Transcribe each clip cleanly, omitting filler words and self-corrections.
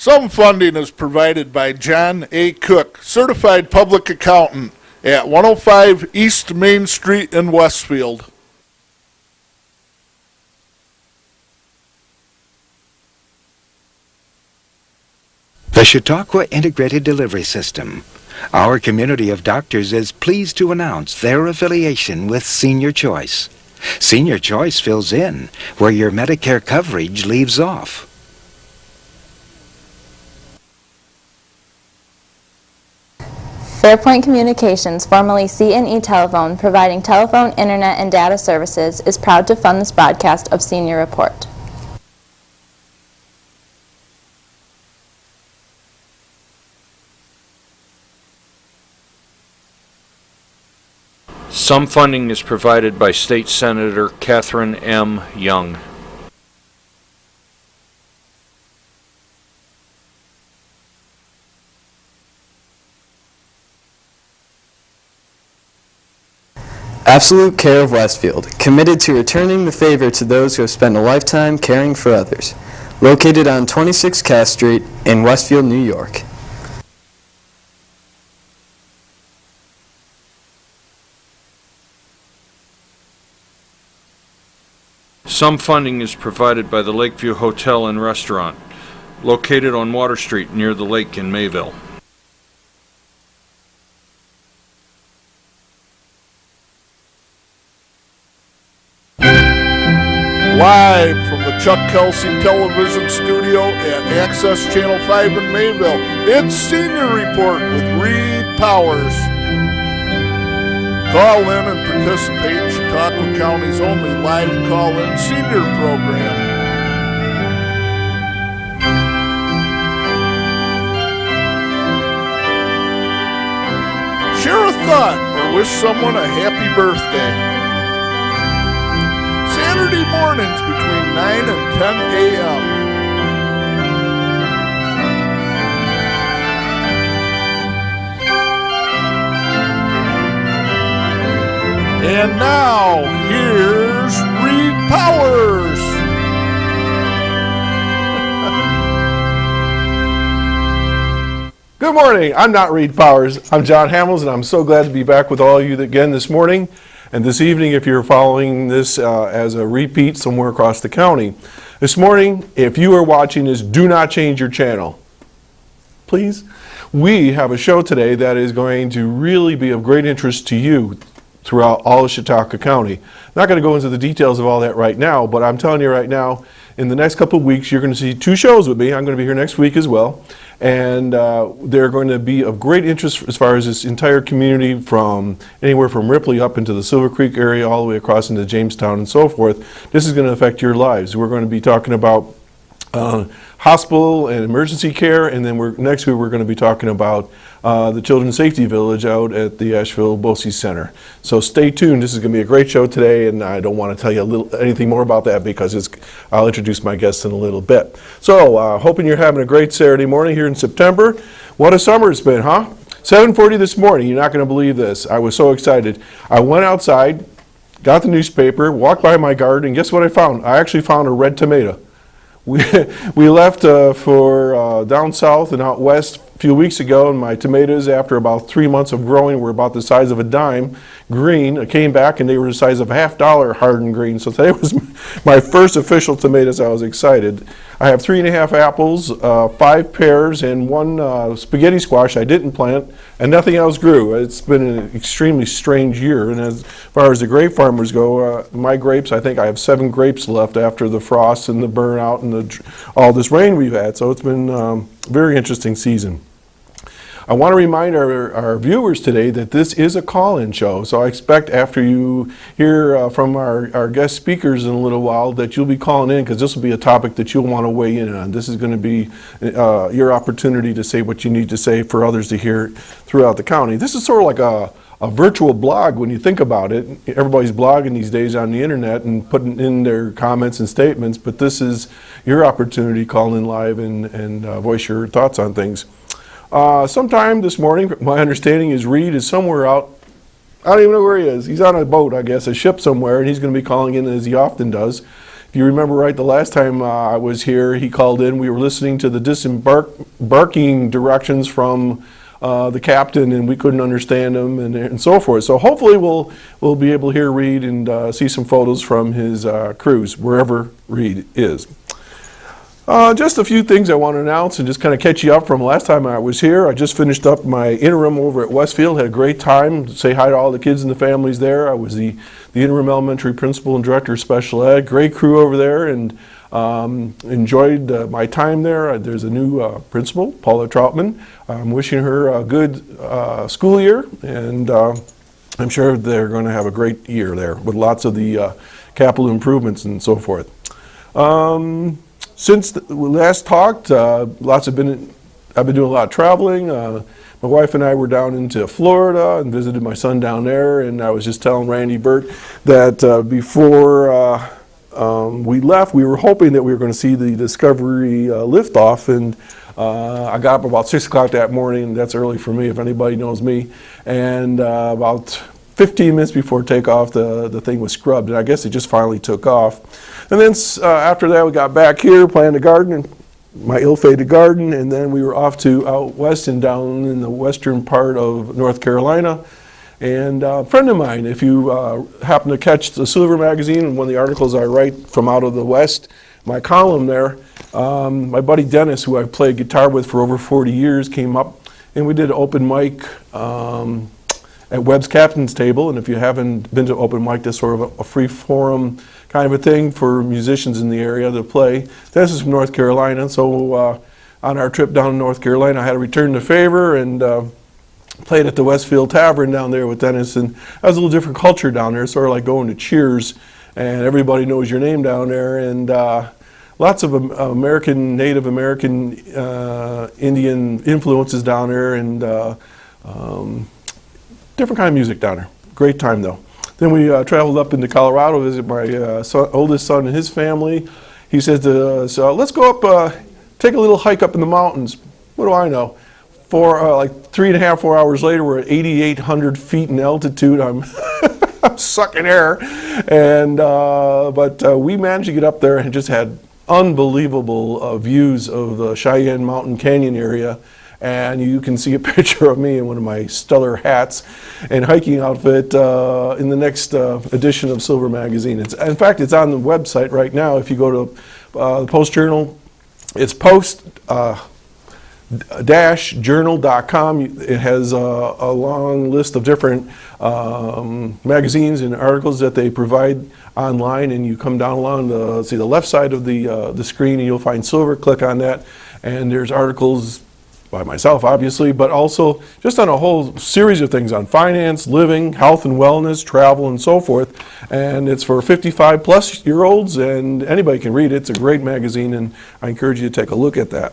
Some funding is provided by John A. Cook, Certified Public Accountant, at 105 East Main Street in Westfield. The Chautauqua Integrated Delivery System. Our community of doctors is pleased to announce their affiliation with Senior Choice. Senior Choice fills in where your Medicare coverage leaves off. Fairpoint Communications, formerly C&E Telephone, providing telephone, internet, and data services, is proud to fund this broadcast of Senior Report. Some funding is provided by State Senator Catherine M. Young. Absolute Care of Westfield, committed to returning the favor to those who have spent a lifetime caring for others. Located on 26 Cass Street in Westfield, New York. Some funding is provided by the Lakeview Hotel and Restaurant, located on Water Street near the lake in Mayville. Live from the Chuck Kelsey Television Studio at Access Channel 5 in Mayville, it's Senior Report with Reed Powers. Call in and participate in Chautauqua County's only live call-in senior program. Share a thought or wish someone a happy birthday. Saturday mornings between 9 and 10 a.m. And now, here's Reed Powers. Good morning. I'm not Reed Powers. I'm John Hamels, and I'm so glad to be back with all of you again this morning and this evening if you're following this as a repeat somewhere across the county. This morning, if you are watching this, do not change your channel. Please. We have a show today that is going to really be of great interest to you throughout all of Chautauqua County. Not going to go into the details of all that right now, but I'm telling you right now, in the next couple of weeks, you're going to see two shows with me. I'm going to be here next week as well, and they're going to be of great interest as far as this entire community, from anywhere from Ripley up into the Silver Creek area, all the way across into Jamestown and so forth. This is going to affect your lives. We're going to be talking about hospital and emergency care, and then next week we're going to be talking about the Children's Safety Village out at the Asheville BOCES Center. So stay tuned. This is going to be a great show today, and I don't want to tell you anything more about that because I'll introduce my guests in a little bit. So hoping you're having a great Saturday morning here in September. What a summer it's been, huh? 7:40 this morning. You're not going to believe this. I was so excited. I went outside, got the newspaper, walked by my garden, and guess what I found? I actually found a red tomato. We left for down south and out west a few weeks ago, and my tomatoes, after about 3 months of growing, were about the size of a dime green. I came back and they were the size of a $50 hardened green. So today was my first official tomatoes. I was excited. I have 3.5 apples, 5 pears, and 1 spaghetti squash I didn't plant, and nothing else grew. It's been an extremely strange year. And as far as the grape farmers go, my grapes, I think I have 7 grapes left after the frost and the burnout and all this rain we've had. So it's been a very interesting season. I want to remind our viewers today that this is a call-in show, so I expect after you hear from our guest speakers in a little while that you'll be calling in, because this will be a topic that you'll want to weigh in on. This is going to be your opportunity to say what you need to say for others to hear throughout the county. This is sort of like a virtual blog when you think about it. Everybody's blogging these days on the internet and putting in their comments and statements, but this is your opportunity to call in live and voice your thoughts on things. Sometime this morning, my understanding is Reed is somewhere out. I don't even know where he is. He's on a boat, I guess, a ship somewhere, and he's going to be calling in as he often does. If you remember right, the last time I was here, he called in. We were listening to the disembarking directions from the captain, and we couldn't understand them, and so forth. So hopefully we'll be able to hear Reed and see some photos from his cruise, wherever Reed is. Just a few things I want to announce and just kind of catch you up from last time I was here. I just finished up my interim over at Westfield, had a great time. Say hi to all the kids and the families there. I was the interim elementary principal and director of special ed. Great crew over there, and enjoyed my time there. There's a new principal, Paula Troutman. I'm wishing her a good school year, and I'm sure they're going to have a great year there with lots of the capital improvements and so forth. Since we last talked, I've been doing a lot of traveling. My wife and I were down into Florida and visited my son down there, and I was just telling Randy Burt that before we left, we were hoping that we were going to see the Discovery liftoff, and I got up about 6 o'clock that morning. That's early for me, if anybody knows me, and about 15 minutes before takeoff, the thing was scrubbed, and I guess it just finally took off. And then after that, we got back here, planted a garden, my ill-fated garden, and then we were off to out west and down in the western part of North Carolina. And a friend of mine, if you happen to catch the Silver magazine and one of the articles I write from out of the West, my column there, my buddy Dennis, who I've played guitar with for over 40 years, came up and we did an open mic at Webb's Captain's Table. And if you haven't been to open mic, that's sort of a free forum kind of a thing for musicians in the area to play. Dennis is from North Carolina, so on our trip down to North Carolina, I had to return the favor and played at the Westfield Tavern down there with Dennis, and that was a little different culture down there, sort of like going to Cheers, and everybody knows your name down there, and lots of Native American, Indian influences down there, and different kind of music down there. Great time though. Then we traveled up into Colorado to visit my oldest son and his family. He said to us, let's go up, take a little hike up in the mountains. What do I know? Like 3.5, 4 hours later, we're at 8,800 feet in altitude. I'm sucking air, and but we managed to get up there and just had unbelievable views of the Cheyenne Mountain Canyon area. And you can see a picture of me in one of my stellar hats and hiking outfit in the next edition of Silver Magazine. In fact, it's on the website right now. If you go to the Post Journal, it's post-journal.com. It has a long list of different magazines and articles that they provide online, and you come down along see the left side of the screen, and you'll find Silver. Click on that, and there's articles by myself, obviously, but also just on a whole series of things on finance, living, health and wellness, travel, and so forth. And it's for 55-plus-year-olds, and anybody can read it. It's a great magazine, and I encourage you to take a look at that.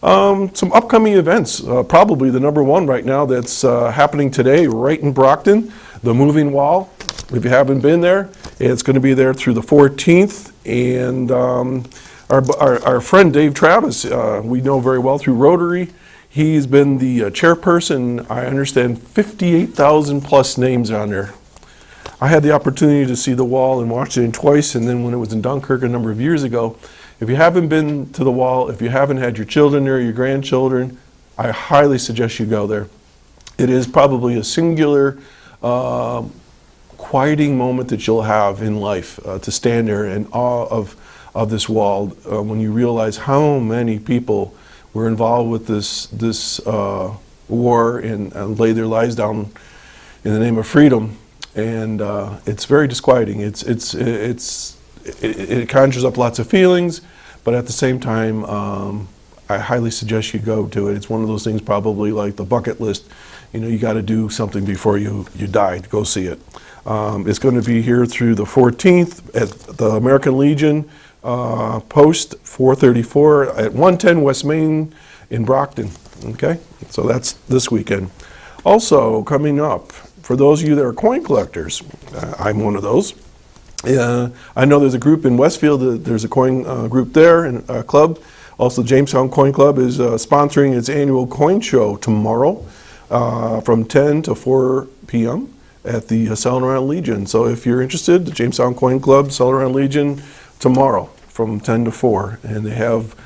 Some upcoming events, probably the number one right now that's happening today right in Brockton, the Moving Wall. If you haven't been there, it's going to be there through the 14th, and our friend Dave Travis, we know very well through Rotary. He's been the chairperson. I understand 58,000 plus names on there. I had the opportunity to see the wall in Washington twice, and then when it was in Dunkirk a number of years ago. If you haven't been to the wall, if you haven't had your children there, your grandchildren, I highly suggest you go there. It is probably a singular quieting moment that you'll have in life, to stand there in awe of this wall when you realize how many people were involved with this war and laid their lives down in the name of freedom. And it's very disquieting. It conjures up lots of feelings, but at the same time, I highly suggest you go to it. It's one of those things, probably like the bucket list. You know, you got to do something before you die. Go see it. It's going to be here through the 14th at the American Legion Post 434 at 110 West Main in Brockton. Okay, so that's this weekend. Also coming up, for those of you that are coin collectors, I'm one of those. I know there's a group in Westfield. There's a coin group there and a club. Also, Jamestown Coin Club is sponsoring its annual coin show tomorrow from 10 to 4 p.m. at the Celeron Legion. So if you're interested, the Jamestown Coin Club, Celeron Legion, tomorrow from 10 to 4, and they have